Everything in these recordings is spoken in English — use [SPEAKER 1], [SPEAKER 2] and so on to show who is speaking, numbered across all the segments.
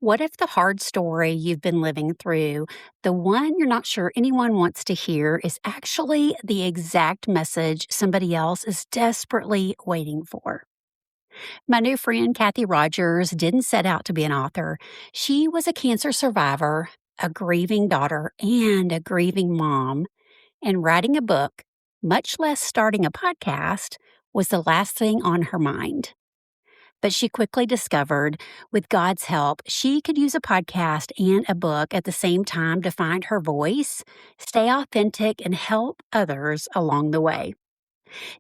[SPEAKER 1] What if the hard story you've been living through, the one you're not sure anyone wants to hear, is actually the exact message somebody else is desperately waiting for? My new friend, Kathy Rogers, didn't set out to be an author. She was a cancer survivor, a grieving daughter, and a grieving mom. And writing a book, much less starting a podcast, was the last thing on her mind. But she quickly discovered, with God's help, she could use a podcast and a book at the same time to find her voice, stay authentic, and help others along the way.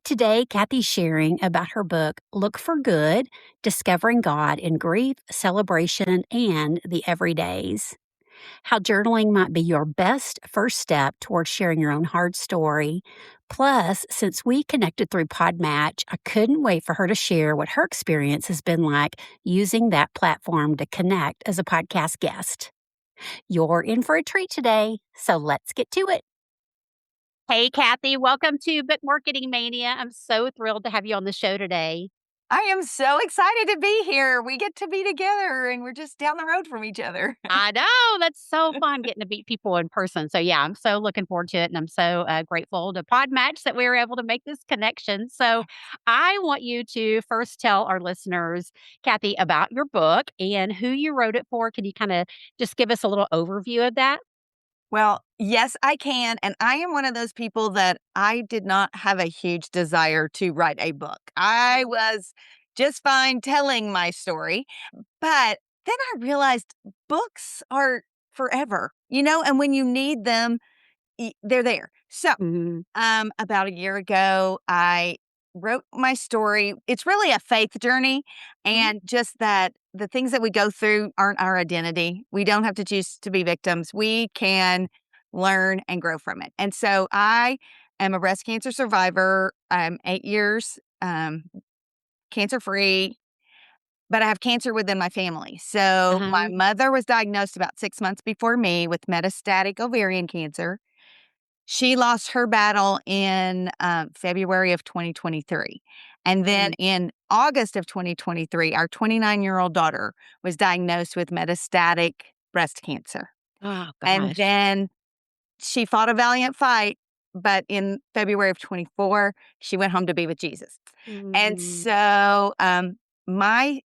[SPEAKER 1] Today, Kathy's sharing about her book, Look for Good: Discovering God in Grief, Celebration, and the Everydays. How journaling might be your best first step towards sharing your own hard story. Plus, since we connected through Podmatch, I couldn't wait for her to share what her experience has been like using that platform to connect as a podcast guest. You're in for a treat today, so let's get to it. Hey, Kathy, welcome to Book Marketing Mania. I'm so thrilled to have you on the show today.
[SPEAKER 2] I am so excited to be here. We get to be together and we're just down the road from each other.
[SPEAKER 1] I know. That's so fun getting to meet people in person. So, yeah, I'm so looking forward to it. And I'm so grateful to Podmatch that we were able to make this connection. So, I want you to first tell our listeners, Kathy, about your book and who you wrote it for. Can you kind of just give us a little overview of that?
[SPEAKER 2] Well, yes, I can. And I am one of those people that I did not have a huge desire to write a book. I was just fine telling my story. But then I realized books are forever, and when you need them, they're there. So,
[SPEAKER 1] Hmm.
[SPEAKER 2] about a year ago, I wrote my story. It's really a faith journey, and just that the things that we go through aren't our identity. We don't have to choose to be victims. We can learn and grow from it. And so I am a breast cancer survivor. I'm 8 years cancer free, but I have cancer within my family. So my
[SPEAKER 1] Uh-huh.
[SPEAKER 2] mother was diagnosed about 6 months before me with metastatic ovarian cancer. She lost her battle in February of 2023. And then
[SPEAKER 1] Mm.
[SPEAKER 2] in August of 2023, our 29-year-old daughter was diagnosed with metastatic breast cancer.
[SPEAKER 1] Oh,
[SPEAKER 2] And
[SPEAKER 1] gosh.
[SPEAKER 2] then she fought a valiant fight. But in February of 24, she went home to be with Jesus. And
[SPEAKER 1] Mhm.
[SPEAKER 2] so my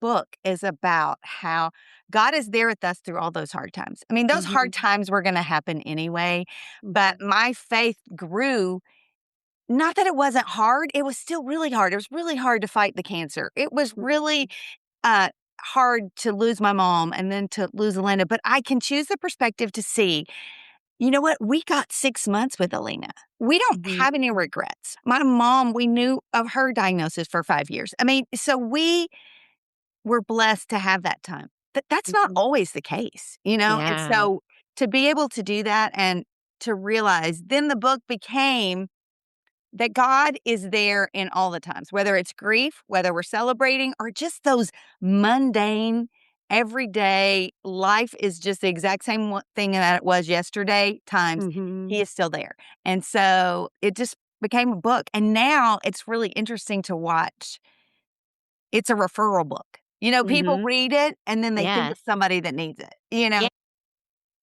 [SPEAKER 2] book is about how God is there with us through all those hard times. I mean, those hard
[SPEAKER 1] Mhm.
[SPEAKER 2] times were going to happen anyway, but
[SPEAKER 1] Mhm.
[SPEAKER 2] my faith grew. Not that it wasn't hard, it was still really hard. It was really hard to fight the cancer. It was really uh, hard to lose my mom and then to lose Elena, but I can choose the perspective to see, you know what? We got 6 months with Elena. We don't
[SPEAKER 1] Mhm.
[SPEAKER 2] have any regrets. My mom, we knew of her diagnosis for 5 years. I mean, so we're blessed to have that time. But that's not
[SPEAKER 1] Mhm.
[SPEAKER 2] always the case, you know? And
[SPEAKER 1] Yeah.
[SPEAKER 2] so to be able to do that and to realize then the book became that God is there in all the times, whether it's grief, whether we're celebrating, or just those mundane, everyday life is just the exact same thing that it was yesterday times. He
[SPEAKER 1] Mhm.
[SPEAKER 2] is still there. And so it just became a book. And now it's really interesting to watch. It's a referral book. People
[SPEAKER 1] Mhm.
[SPEAKER 2] read it and then they think
[SPEAKER 1] Yes.
[SPEAKER 2] of somebody that needs it.
[SPEAKER 1] Yeah,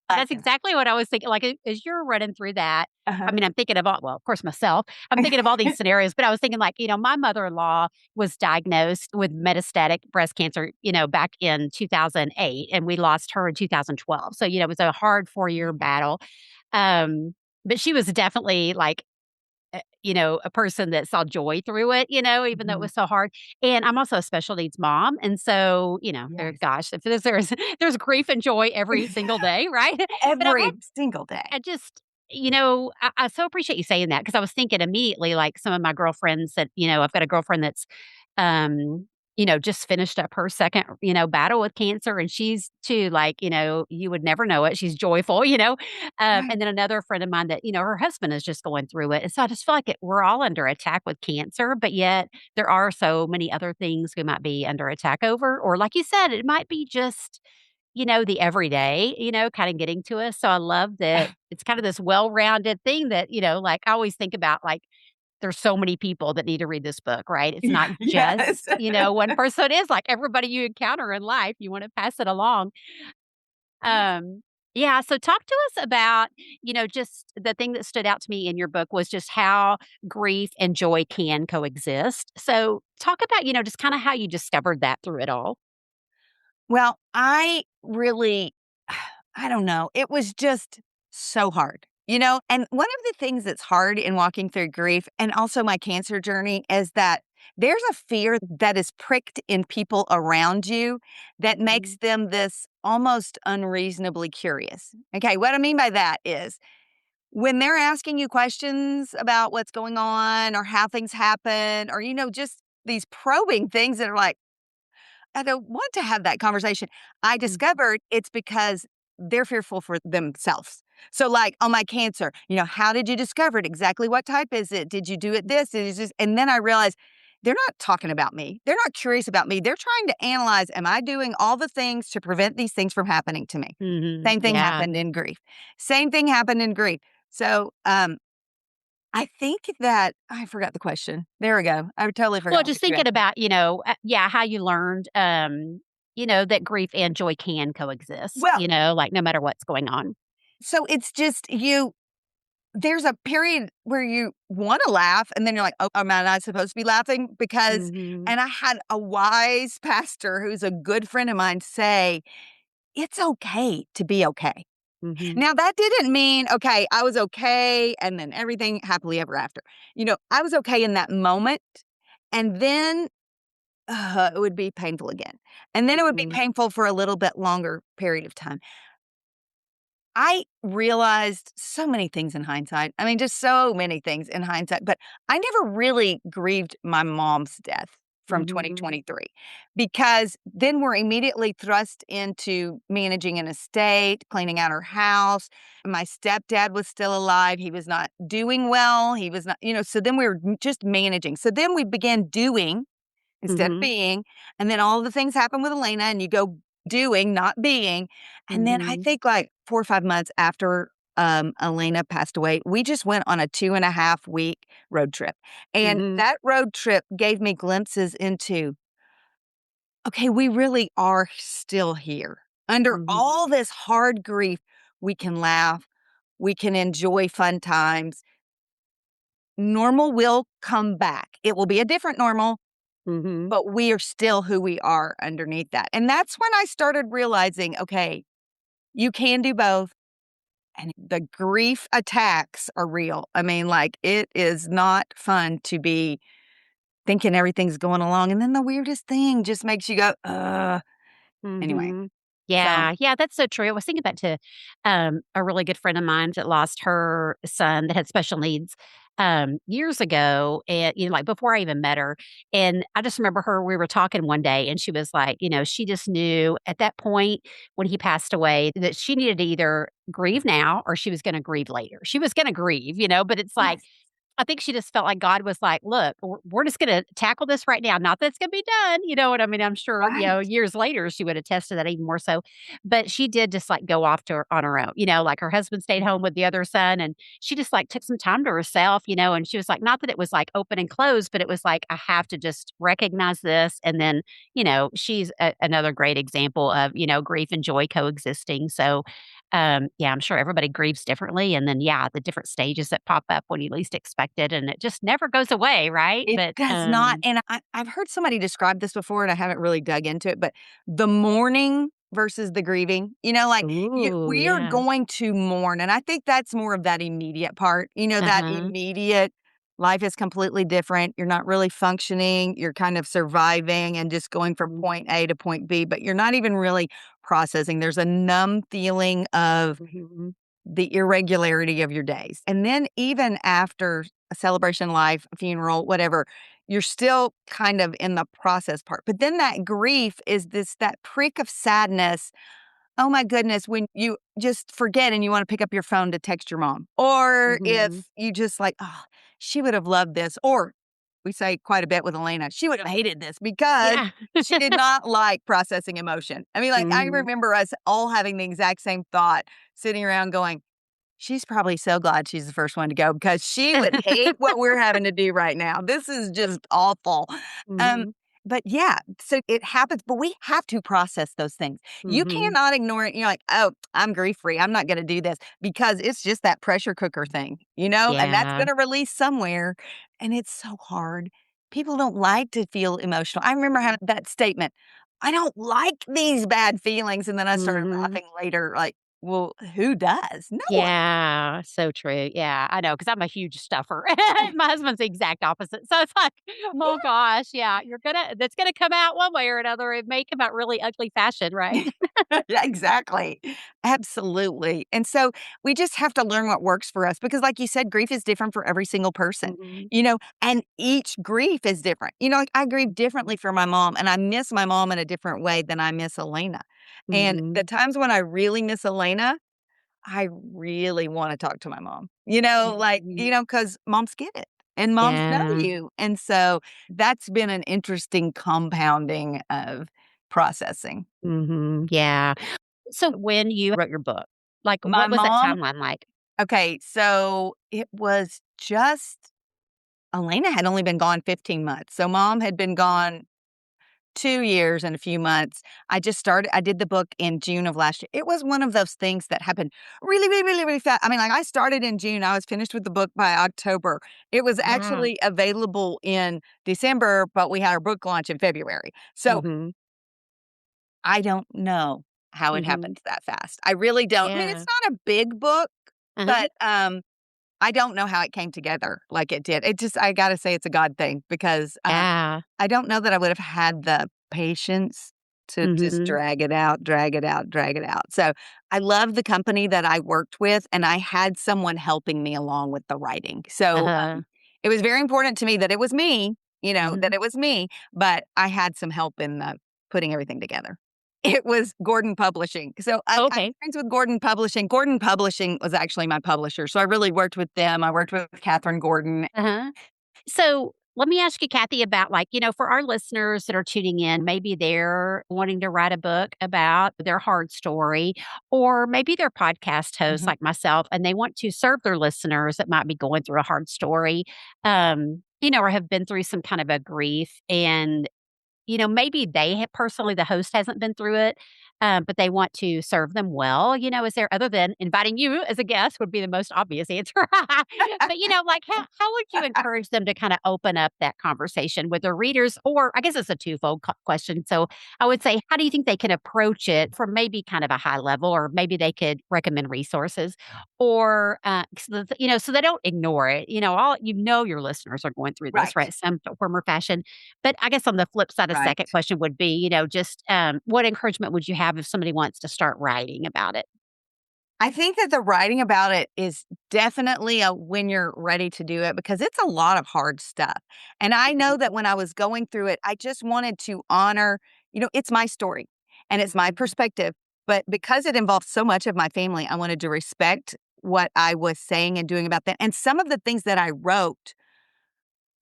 [SPEAKER 2] I
[SPEAKER 1] that's
[SPEAKER 2] can.
[SPEAKER 1] exactly what I was thinking, like, as you're running through that, I
[SPEAKER 2] Uh-huh.
[SPEAKER 1] mean, I'm thinking of of course, myself. I'm thinking of all these scenarios, but I was thinking, like, my mother-in-law was diagnosed with metastatic breast cancer, back in 2008, and we lost her in 2012. So, it was a hard 4-year battle. But she was definitely, like, a person that saw joy through it, even though it
[SPEAKER 2] Mhm.
[SPEAKER 1] was so hard. And I'm also a special needs mom. And so,
[SPEAKER 2] Yes.
[SPEAKER 1] gosh, if there's grief and joy every single day, right? But
[SPEAKER 2] Every single day.
[SPEAKER 1] I just, I so appreciate you saying that because I was thinking immediately, like some of my girlfriends that, I've got a girlfriend that's, um, just finished up her second, battle with cancer. And she's too, like, you would never know it. She's joyful,
[SPEAKER 2] Right.
[SPEAKER 1] and then another friend of mine that, her husband is just going through it. And so I just feel like we're all under attack with cancer, but yet there are so many other things we might be under attack over. Or like you said, it might be just, the everyday, kind of getting to us. So I love that it's kind of this well-rounded thing that, like I always think about, like, there's so many people that need to read this book, right? It's not
[SPEAKER 2] Yes.
[SPEAKER 1] just, one person. It is like everybody you encounter in life, you wanna pass it along. Um, yeah, so talk to us about, just the thing that stood out to me in your book was just how grief and joy can coexist. So talk about, just kinda how you discovered that through it all.
[SPEAKER 2] Well, I really I don't know, it was just so hard, And one of the things that's hard in walking through grief and also my cancer journey is that there's a fear that is pricked in people around you that makes
[SPEAKER 1] Mhm,
[SPEAKER 2] them this almost unreasonably curious. Okay, what I mean by that is when they're asking you questions about what's going on or how things happen or, just these probing things that are like, I don't want to have that conversation. I
[SPEAKER 1] mm,
[SPEAKER 2] discovered it's because they're fearful for themselves. So, like on my cancer, how did you discover it? Exactly what type is it? Did you do it this? Did you just, and then I realized they're not talking about me. They're not curious about me. They're trying to analyze, am I doing all the things to prevent these things from happening to me?
[SPEAKER 1] mhm,
[SPEAKER 2] Same thing
[SPEAKER 1] yeah.
[SPEAKER 2] happened in grief. Same thing happened in grief. So, I think that I forgot the question. There we go. I totally
[SPEAKER 1] Well,
[SPEAKER 2] forgot what
[SPEAKER 1] just
[SPEAKER 2] you
[SPEAKER 1] thinking
[SPEAKER 2] asked me.
[SPEAKER 1] about, yeah, how you learned, that grief and joy can coexist,
[SPEAKER 2] Well,
[SPEAKER 1] like no matter what's going on.
[SPEAKER 2] so it's just there's a period where you wanna laugh, and then you're like, "Oh, am I not supposed to be laughing?" Because
[SPEAKER 1] Mhm,
[SPEAKER 2] and I had a wise pastor who's a good friend of mine say, "It's okay to be okay."
[SPEAKER 1] mhm,
[SPEAKER 2] Now that didn't mean, okay, I was okay, and then everything happily ever after. I was okay in that moment, and then, it would be painful again, and then it would be
[SPEAKER 1] mhm,
[SPEAKER 2] painful for a little bit longer period of time. I realized so many things in hindsight. I mean, just so many things in hindsight, but I never really grieved my mom's death from
[SPEAKER 1] mhm,
[SPEAKER 2] 2023 because then we're immediately thrust into managing an estate, cleaning out her house. My stepdad was still alive. He was not doing well. He was not, so then we were just managing. So then we began doing instead of
[SPEAKER 1] mhm,
[SPEAKER 2] being. And then all the things happen with Elena, and you go doing, not being. And then I
[SPEAKER 1] mhm,
[SPEAKER 2] think like 4 or 5 months after Elena passed away, we just went on a 2.5 week road trip. And
[SPEAKER 1] mhm,
[SPEAKER 2] that road trip gave me glimpses into, okay, we really are still here. Under
[SPEAKER 1] mhm,
[SPEAKER 2] all this hard grief, we can laugh, we can enjoy fun times. Normal will come back. It will be a different normal,
[SPEAKER 1] mhm,
[SPEAKER 2] but we are still who we are underneath that. And that's when I started realizing, okay, you can do both. And the grief attacks are real. I mean, like, it is not fun to be thinking everything's going along. And then the weirdest thing just makes you go, anyway.
[SPEAKER 1] mhm.
[SPEAKER 2] So,
[SPEAKER 1] Yeah, yeah, that's so true. I was thinking back to, a really good friend of mine that lost her son that had special needs, years ago, and, like, before I even met her, and I just remember we were talking one day, and she was like, she just knew at that point when he passed away that she needed to either grieve now or she was gonna grieve later. She was gonna grieve, but it's like
[SPEAKER 2] yes,
[SPEAKER 1] I think she just felt like God was like, "Look, we're just gonna tackle this right now. Not that it's gonna be done." You know what I mean? I'm sure,
[SPEAKER 2] right.
[SPEAKER 1] years later, she would attest to that even more so. But she did just, like, go off to her on her own, like, her husband stayed home with the other son, and she just, like, took some time to herself, and she was like not that it was, like, open and closed, but it was like, "I have to just recognize this," and then, she's another great example of, grief and joy coexisting. So, yeah, I'm sure everybody grieves differently, and then, yeah, the different stages that pop up when you least expect it, and it just never goes away, right?
[SPEAKER 2] It
[SPEAKER 1] But,
[SPEAKER 2] does not, and I've heard somebody describe this before, and I haven't really dug into it, but the mourning versus the grieving, like,
[SPEAKER 1] ooh,
[SPEAKER 2] we are
[SPEAKER 1] yeah.
[SPEAKER 2] going to mourn, and I think that's more of that immediate part, that
[SPEAKER 1] Uh-huh.
[SPEAKER 2] immediate life is completely different, you're not really functioning, you're kind of surviving and just going from
[SPEAKER 1] Mhm,
[SPEAKER 2] point A to point B, but you're not even really processing. There's a numb feeling of
[SPEAKER 1] mhm,
[SPEAKER 2] the irregularity of your days. And then even after a celebration life, a funeral, whatever, you're still kind of in the process part. But then that grief is that prick of sadness. Oh my goodness, when you just forget and you want to pick up your phone to text your mom. Or
[SPEAKER 1] mhm.
[SPEAKER 2] if you just like, oh, she would have loved this. Or we say quite a bit with Elena, she would have hated this because
[SPEAKER 1] Yeah.
[SPEAKER 2] she did not like processing emotion. I mean, like, I
[SPEAKER 1] Mhm,
[SPEAKER 2] remember us all having the exact same thought, sitting around going, She's probably so glad she's the first one to go because she would hate what we're having to do right now. This is just awful. Um,
[SPEAKER 1] Mhm.
[SPEAKER 2] but yeah, so it happens, but we have to process those things. You
[SPEAKER 1] Mhm.
[SPEAKER 2] cannot ignore it. You're like, oh, I'm grief free. I'm not going to do this because it's just that pressure cooker thing, and that's
[SPEAKER 1] Yeah.
[SPEAKER 2] going to release somewhere. And it's so hard. People don't like to feel emotional. I remember having that statement, I don't like these bad feelings. And then I started
[SPEAKER 1] Mhm.
[SPEAKER 2] laughing later, like, well, who does? No one.
[SPEAKER 1] Yeah, so true. Yeah, I know because 'cause I'm a huge stuffer. My husband's the exact opposite. So it's like, oh gosh, yeah, that's gonna come out one way or another. It may come out really ugly fashion, right?
[SPEAKER 2] Yeah, exactly. Absolutely. And so we just have to learn what works for us because, like you said, grief is different for every single person,
[SPEAKER 1] Mhm.
[SPEAKER 2] and each grief is different. Like I grieve differently for my mom, and I miss my mom in a different way than I miss Elena. And the
[SPEAKER 1] Mhm.
[SPEAKER 2] times when I really miss Elena, I really want to talk to my mom,
[SPEAKER 1] Mhm.
[SPEAKER 2] because moms get it and moms know
[SPEAKER 1] Yeah.
[SPEAKER 2] you. And so that's been an interesting compounding of processing.
[SPEAKER 1] Mhm. Yeah. So when you wrote your book, like,
[SPEAKER 2] My
[SPEAKER 1] what was that
[SPEAKER 2] mom
[SPEAKER 1] timeline like?
[SPEAKER 2] Okay, so it was just Elena had only been gone 15 months. So mom had been gone 2 years and a few months. I did the book in June of last year. It was one of those things that happened really, really, really, really fast. I mean, like I started in June. I was finished with the book by October. It was
[SPEAKER 1] Wow.
[SPEAKER 2] actually available in December, but we had our book launch in February. So
[SPEAKER 1] Mhm.
[SPEAKER 2] I don't know how it
[SPEAKER 1] Mhm.
[SPEAKER 2] happened that fast. I really don't. I mean,
[SPEAKER 1] Yeah.
[SPEAKER 2] it's not a big book,
[SPEAKER 1] Uh-huh.
[SPEAKER 2] but I don't know how it came together like it did. I gotta say it's a God thing because,
[SPEAKER 1] Yeah.
[SPEAKER 2] I don't know that I would have had the patience to just
[SPEAKER 1] Mhm.
[SPEAKER 2] drag it out, drag it out, drag it out. So, I love the company that I worked with, and I had someone helping me along with the writing. So,
[SPEAKER 1] Uh-huh.
[SPEAKER 2] it was very important to me that it was me, that
[SPEAKER 1] Mhm.
[SPEAKER 2] it was me, but I had some help in the putting everything together. It was Gordon Publishing. So I'm
[SPEAKER 1] Okay.
[SPEAKER 2] friends with Gordon Publishing. Gordon Publishing was actually my publisher, so I really worked with them. I worked with Catherine Gordon.
[SPEAKER 1] Uh-huh. So let me ask you, Kathy, about for our listeners that are tuning in, maybe they're wanting to write a book about their hard story, or maybe they're podcast hosts
[SPEAKER 2] Mhm.
[SPEAKER 1] like myself, and they want to serve their listeners that might be going through a hard story, or have been through some kind of a grief. And maybe they have personally, the host hasn't been through it, but they want to serve them well. Is there, other than inviting you as a guest, would be the most obvious answer. But, like, how would you encourage them to kind of open up that conversation with their readers? Or I guess it's a twofold question. So I would say, how do you think they can approach it from maybe kind of a high level, or maybe they could recommend resources, or, so they don't ignore it? Your listeners are going through this,
[SPEAKER 2] Right,
[SPEAKER 1] right? Some form or fashion. But I guess on the flip side, a second
[SPEAKER 2] right.
[SPEAKER 1] question would be, just, what encouragement would you have if somebody wants to start writing about it?
[SPEAKER 2] I think that the writing about it is definitely a when you're ready to do it because it's a lot of hard stuff. And I know that when I was going through it, I just wanted to honor, it's my story and it's my
[SPEAKER 1] Mhm.
[SPEAKER 2] perspective. But because it involves so much of my family, I wanted to respect what I was saying and doing about that. And some of the things that I wrote,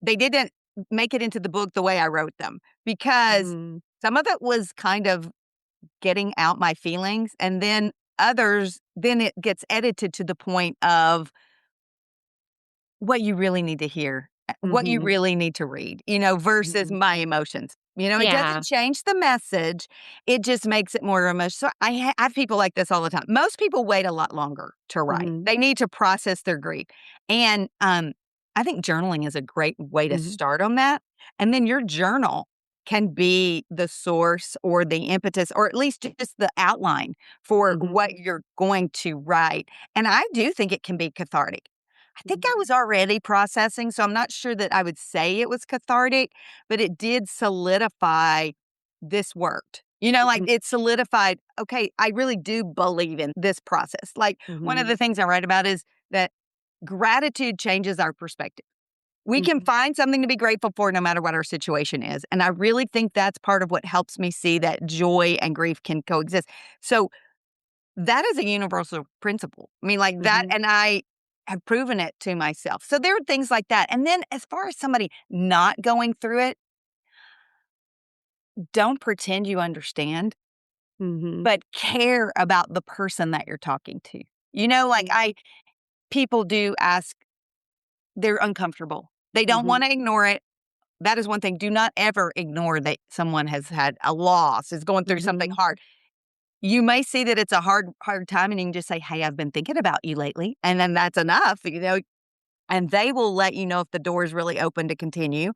[SPEAKER 2] they didn't make it into the book the way I wrote them because
[SPEAKER 1] Mhm.
[SPEAKER 2] some of it was kind of getting out my feelings, and then others then it gets edited to the point of what you really need to hear, what you
[SPEAKER 1] Mhm.
[SPEAKER 2] really need to read, versus
[SPEAKER 1] Mhm.
[SPEAKER 2] my emotions. It
[SPEAKER 1] Yeah.
[SPEAKER 2] doesn't change the message, it just makes it more emotional. So I have people like this all the time. Most people wait a lot longer to write.
[SPEAKER 1] Mhm.
[SPEAKER 2] They need to process their grief. And, I think journaling is a great way to
[SPEAKER 1] Mhm.
[SPEAKER 2] start on that, and then your journal can be the source or the impetus or at least just the outline for
[SPEAKER 1] Mhm.
[SPEAKER 2] what you're going to write, and I do think it can be cathartic. I think I
[SPEAKER 1] Mhm.
[SPEAKER 2] was already processing, so I'm not sure that I would say it was cathartic, but it did solidify this worked. Like
[SPEAKER 1] Mhm.
[SPEAKER 2] it solidified, okay, I really do believe in this process. Like one of
[SPEAKER 1] Mhm.
[SPEAKER 2] the things I write about is that gratitude changes our perspective. We can
[SPEAKER 1] Mhm.
[SPEAKER 2] find something to be grateful for no matter what our situation is. And I really think that's part of what helps me see that joy and grief can coexist. So that is a universal principle. I mean, like that,
[SPEAKER 1] Mhm.
[SPEAKER 2] and I have proven it to myself. So there are things like that. And then as far as somebody not going through it, don't pretend you understand,
[SPEAKER 1] Mhm.
[SPEAKER 2] but care about the person that you're talking to. Like
[SPEAKER 1] Mhm.
[SPEAKER 2] people do ask, they're uncomfortable. They don't
[SPEAKER 1] Mhm.
[SPEAKER 2] want to ignore it. That is one thing. Do not ever ignore that someone has had a loss, is going through something
[SPEAKER 1] Mhm.
[SPEAKER 2] hard. You may see that it's a hard time, and you can just say, "Hey, I've been thinking about you lately." And then that's enough, and they will let you know if the door is really open to continue.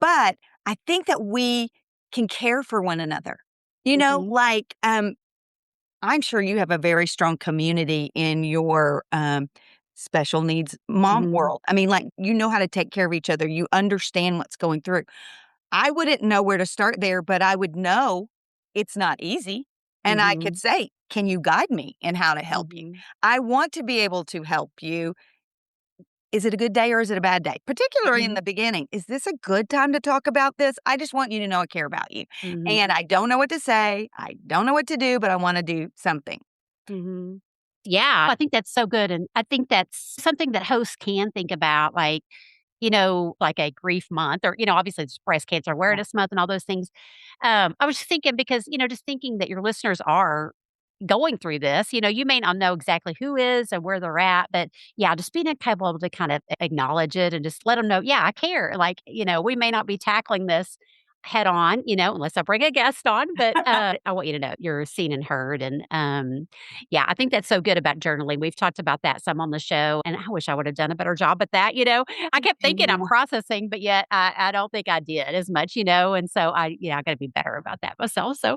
[SPEAKER 2] But I think that we can care for one another.
[SPEAKER 1] Mhm.
[SPEAKER 2] Like, I'm sure you have a very strong community in your special needs mom
[SPEAKER 1] Mhm.
[SPEAKER 2] world. I mean, like, you know how to take care of each other. You understand what's going through. I wouldn't know where to start there, but I would know it's not easy. And I could
[SPEAKER 1] Mhm.
[SPEAKER 2] say, can you guide me in how to help you?
[SPEAKER 1] Mhm.
[SPEAKER 2] I want to be able to help you. Is it a good day or is it a bad day? Particularly in
[SPEAKER 1] Mhm.
[SPEAKER 2] the beginning. Is this a good time to talk about this? I just want you to know I care about you. And
[SPEAKER 1] Mhm.
[SPEAKER 2] I don't know what to say. I don't know what to do, but I want to do something.
[SPEAKER 1] Mhm. Yeah, I think that's so good, and I think that's something that hosts can think about, like, like a grief month or, obviously it's Breast Cancer
[SPEAKER 2] Yeah.
[SPEAKER 1] Awareness Month and all those things. I was just thinking because, just thinking that your listeners are going through this, you may not know exactly who is and where they're at, but yeah, just being capable to kind of acknowledge it and just let them know, yeah, I care. Like, we may not be tackling this head on, unless I bring a guest on, but I want you to know you're seen and heard. And yeah, I think that's so good about journaling. We've talked about that some on the show, and I wish I would have done a better job at that. I kept thinking I'm
[SPEAKER 2] Yeah.
[SPEAKER 1] processing, but yet I don't think I did as much. And so I got to be better about that myself. So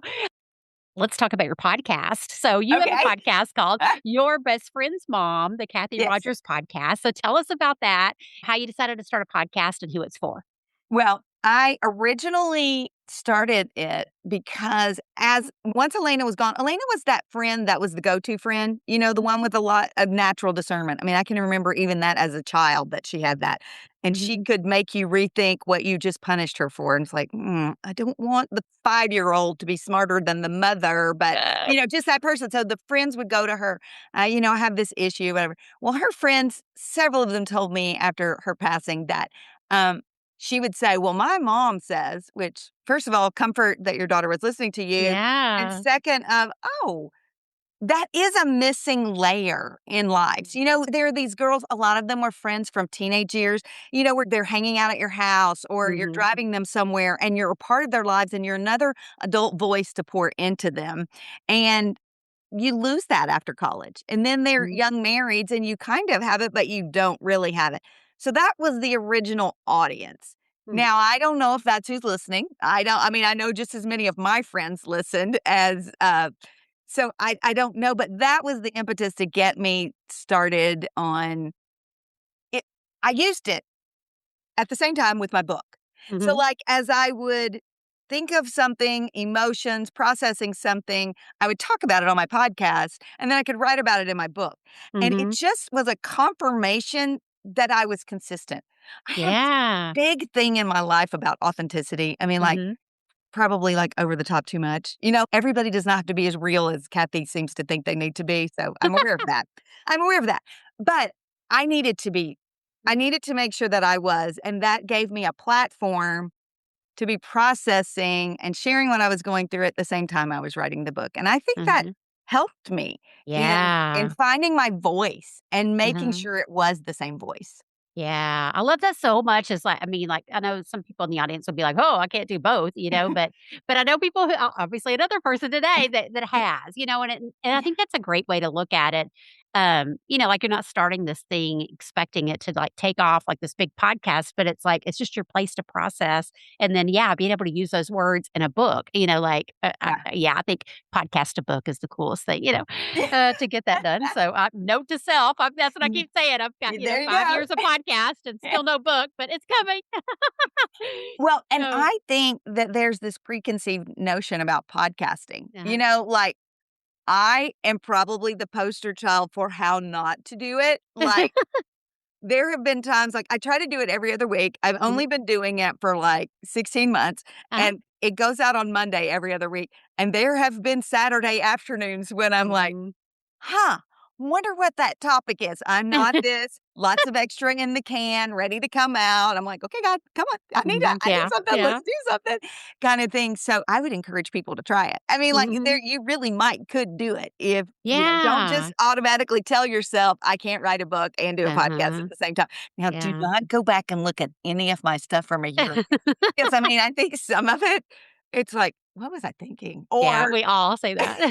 [SPEAKER 1] let's talk about your podcast. So you have a
[SPEAKER 2] Okay.
[SPEAKER 1] podcast called Your Best Friend's Mom, the Kathy
[SPEAKER 2] Yes.
[SPEAKER 1] Rogers podcast. So tell us about that, how you decided to start a podcast and who it's for.
[SPEAKER 2] Well, I originally started it because as once Elena was gone, Elena was that friend that was the go-to friend, the one with a lot of natural discernment. I mean, I can remember even that as a child that she had that. And she
[SPEAKER 1] Mhm.
[SPEAKER 2] could make you rethink what you just punished her for. And it's like, I don't want the 5-year-old to be smarter than the mother, but, just that person. So the friends would go to her, I have this issue, whatever. Well, her friends, several of them told me after her passing that, um, she would say, "Well, my mom says," which, first of all, comfort that your daughter was listening to you, and
[SPEAKER 1] Yeah.
[SPEAKER 2] second of, "Oh, that is a missing layer in lives." There are these girls, a lot of them were friends from teenage years, where they're hanging out at your house or you're
[SPEAKER 1] Mhm.
[SPEAKER 2] driving them somewhere and you're a part of their lives and you're another adult voice to pour into them, and you lose that after college, and then they're
[SPEAKER 1] Mhm.
[SPEAKER 2] young marrieds, and you kind of have it, but you don't really have it. So that was the original audience.
[SPEAKER 1] Mhm.
[SPEAKER 2] Now, I don't know if that's who's listening. I mean, I know just as many of my friends listened as, so I don't know, but that was the impetus to get me started on it. I used it at the same time with my book. So,
[SPEAKER 1] Mhm.
[SPEAKER 2] like, as I would think of something, emotions, processing something, I would talk about it on my podcast, and then I could write about it in my book. And it
[SPEAKER 1] Mhm.
[SPEAKER 2] just was a confirmation that I was consistent. I have this
[SPEAKER 1] Yeah.
[SPEAKER 2] big thing in my life about authenticity. I mean, like,
[SPEAKER 1] Mhm.
[SPEAKER 2] probably like over the top too much. Everybody does not have to be as real as Kathy seems to think they need to be. So I'm aware of that. I'm aware of that. But I needed to be, I needed to make sure that I was. And that gave me a platform to be processing and sharing what I was going through at the same time I was writing the book. And I think that
[SPEAKER 1] Mhm.
[SPEAKER 2] helped me in
[SPEAKER 1] Yeah.
[SPEAKER 2] finding my voice and making
[SPEAKER 1] Uh-huh.
[SPEAKER 2] sure it was the same voice.
[SPEAKER 1] Yeah, I love that so much. It's like, I mean, like, I know some people in the audience would be like, "Oh, I can't do both," but I know people who, obviously, another person today that has, and I think that's a great way to look at it. Like you're not starting this thing expecting it to like take off like this big podcast, but it's like it's just your place to process, and then yeah, being able to use those words in a book. Like,
[SPEAKER 2] Yeah.
[SPEAKER 1] yeah, I think podcast to book is the coolest thing. To get that done. So, note to self, that's what I keep saying. I've got,
[SPEAKER 2] There you
[SPEAKER 1] 5
[SPEAKER 2] go.
[SPEAKER 1] years of podcast and still no book, but it's coming.
[SPEAKER 2] Well, and
[SPEAKER 1] So
[SPEAKER 2] I think that there's this preconceived notion about podcasting.
[SPEAKER 1] uh-huh.
[SPEAKER 2] Like, I am probably the poster child for how not to do it. Like, there have been times, like, I try to do it every other week. I've
[SPEAKER 1] Mhm.
[SPEAKER 2] only been doing it for like 16 months,
[SPEAKER 1] Uh-huh.
[SPEAKER 2] and it goes out on Monday every other week. And there have been Saturday afternoons when I'm like,
[SPEAKER 1] Mhm.
[SPEAKER 2] huh, wonder what that topic is. I'm not this. lots of extra in the can, ready to come out. I'm like, "Okay, God, come on. I need
[SPEAKER 1] Yeah.
[SPEAKER 2] something.
[SPEAKER 1] Yeah.
[SPEAKER 2] Let's do something," kind of thing. So I would encourage people to try it. I mean, like,
[SPEAKER 1] Mhm.
[SPEAKER 2] there you really could do it if, don't
[SPEAKER 1] Yeah.
[SPEAKER 2] just automatically tell yourself, "I can't write a book and do a podcast at
[SPEAKER 1] Uh-huh.
[SPEAKER 2] the same time." Now, do
[SPEAKER 1] Yeah.
[SPEAKER 2] not go back and look at any of my stuff from a year ago, because, I mean, I think some of it, it's like, "What was I thinking?"
[SPEAKER 1] Yeah,
[SPEAKER 2] Or
[SPEAKER 1] we all say that.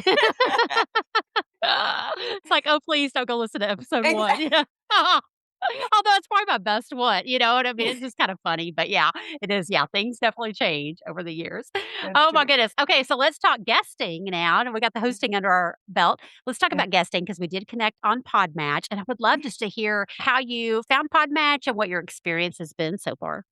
[SPEAKER 1] It's like, "Oh, please don't go listen to episode 1."
[SPEAKER 2] exactly.
[SPEAKER 1] Yeah. Although it's probably my best one, you know what I mean? It's just kind of funny, but yeah, it is. Yeah, things definitely change over the years.
[SPEAKER 2] That's
[SPEAKER 1] Oh my
[SPEAKER 2] true.
[SPEAKER 1] goodness. Okay, so let's talk guesting now, and we got the hosting under our belt. Let's talk
[SPEAKER 2] Yeah.
[SPEAKER 1] about guesting because we did connect on Podmatch, and I would love just to hear how you found Podmatch and what your experience has been so far.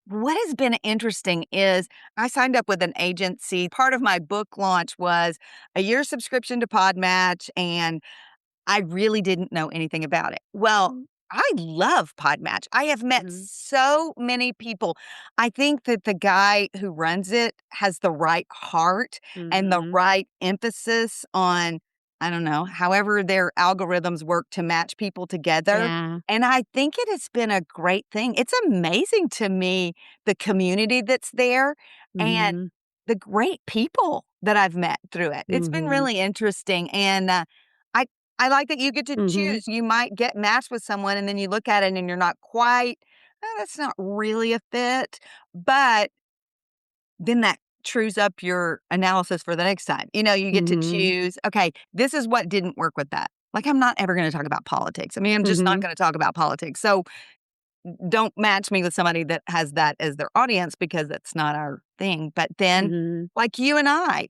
[SPEAKER 2] What has been interesting is I signed up with an agency. Part of my book launch was a year subscription to Podmatch, and I really didn't know anything about it. Well,
[SPEAKER 1] Mhm.
[SPEAKER 2] I love Podmatch. I have met
[SPEAKER 1] Mhm.
[SPEAKER 2] so many people. I think that the guy who runs it has the right heart and the
[SPEAKER 1] Mhm.
[SPEAKER 2] right emphasis on, I don't know, however their algorithms work to match people together.
[SPEAKER 1] Yeah.
[SPEAKER 2] And I think it has been a great thing. It's amazing to me the community that's there and
[SPEAKER 1] Mhm.
[SPEAKER 2] the great people that I've met through it. It's been
[SPEAKER 1] Mhm.
[SPEAKER 2] really interesting. And I I like that you get to
[SPEAKER 1] Mhm.
[SPEAKER 2] choose. You might get matched with someone and then you look at it and you're not quite, "Oh, that's not really a fit." But then that trues up your analysis for the next time. You get to
[SPEAKER 1] Mhm.
[SPEAKER 2] choose, okay, this is what didn't work with that. Like, I'm not ever going to talk about politics. I mean, I'm just not
[SPEAKER 1] Mhm.
[SPEAKER 2] going to talk about politics. So don't match me with somebody that has that as their audience because that's not our thing. But then,
[SPEAKER 1] Mhm.
[SPEAKER 2] like you and I,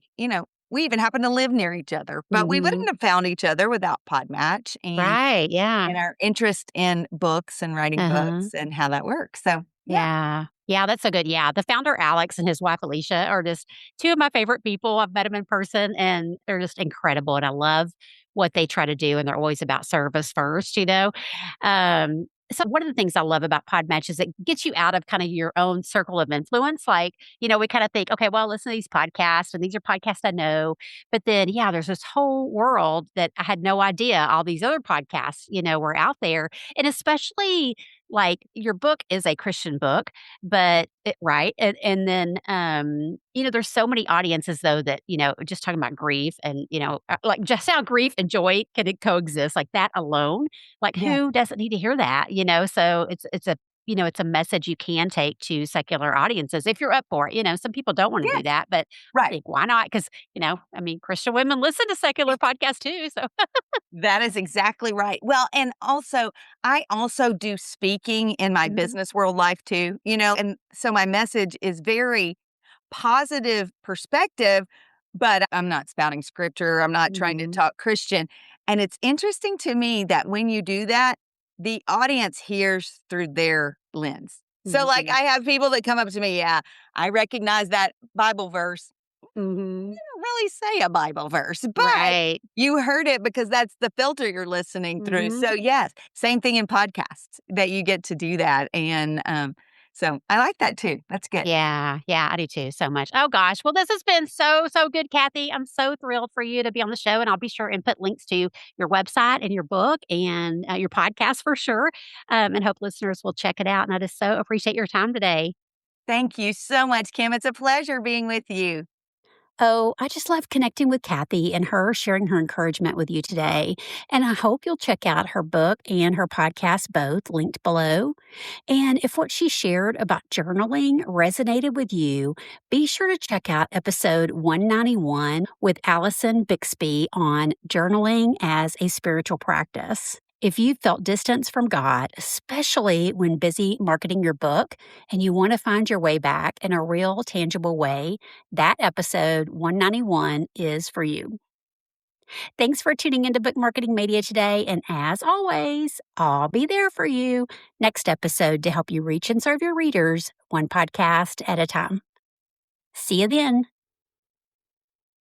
[SPEAKER 2] we even happen to live near each other, but we wouldn't
[SPEAKER 1] Mhm.
[SPEAKER 2] have found each other without Podmatch
[SPEAKER 1] Right, yeah.
[SPEAKER 2] and our interest in books and writing
[SPEAKER 1] Uh-huh.
[SPEAKER 2] books and how that works. So, yeah,
[SPEAKER 1] Yeah. Yeah, that's so good. Yeah, the founder, Alex, and his wife, Alicia, are just 2 of my favorite people. I've met them in person, and they're just incredible, and I love what they try to do, and they're always about service first, you know? So one of the things I love about Podmatch is it gets you out of kinda your own circle of influence, like, we kinda think, "Okay, well, listen to these podcasts, and these are podcasts I know," but then, yeah, there's this whole world that I had no idea all these other podcasts, were out there, and especially like, your book is a Christian book, but right? And then, there's so many audiences, though, that, just talking about grief and, like, just how grief and joy can coexist, like, that alone, like,
[SPEAKER 2] yeah,
[SPEAKER 1] who doesn't need to hear that, you know? So it's a message you can take to secular audiences if you're up for it, some people don't wanna do
[SPEAKER 2] yes,
[SPEAKER 1] that, but I
[SPEAKER 2] right.
[SPEAKER 1] think, why not? Because I mean, Christian women listen to secular podcasts too, so
[SPEAKER 2] That is exactly right. Well, and also, I also do speaking in my
[SPEAKER 1] Mhm,
[SPEAKER 2] business world life too, and so my message is very positive perspective, but I'm not spouting scripture. I'm not trying to
[SPEAKER 1] mhm,
[SPEAKER 2] talk Christian. And it's interesting to me that when you do that, the audience hears through their lens. So, like,
[SPEAKER 1] mhm,
[SPEAKER 2] I have people that come up to me, yeah, I recognize that Bible verse.
[SPEAKER 1] mhm.
[SPEAKER 2] Don't really say a Bible verse, but
[SPEAKER 1] Right.
[SPEAKER 2] you heard it because that's the filter you're listening through.
[SPEAKER 1] Mhm.
[SPEAKER 2] So, yes, same thing in podcasts that you get to do that. And so I like that too. That's good.
[SPEAKER 1] Yeah, yeah, I do too, so much. Oh gosh, well, this has been so, so good, Kathy. I'm so thrilled for you to be on the show, and I'll be sure and put links to your website and your book and your podcast for sure. And hope listeners will check it out. And I just so appreciate your time today.
[SPEAKER 2] Thank you so much, Kim. It's a pleasure being with you.
[SPEAKER 1] Oh, I just love connecting with Kathy and her sharing her encouragement with you today. And I hope you'll check out her book and her podcast, both linked below. And if what she shared about journaling resonated with you, be sure to check out episode 191 with Allison Bixby on journaling as a spiritual practice. If you felt distance from God, especially when busy marketing your book and you want to find your way back in a real, tangible way, that episode 191 is for you. Thanks for tuning into Book Marketing Media today. And as always, I'll be there for you next episode to help you reach and serve your readers one podcast at a time. See you then.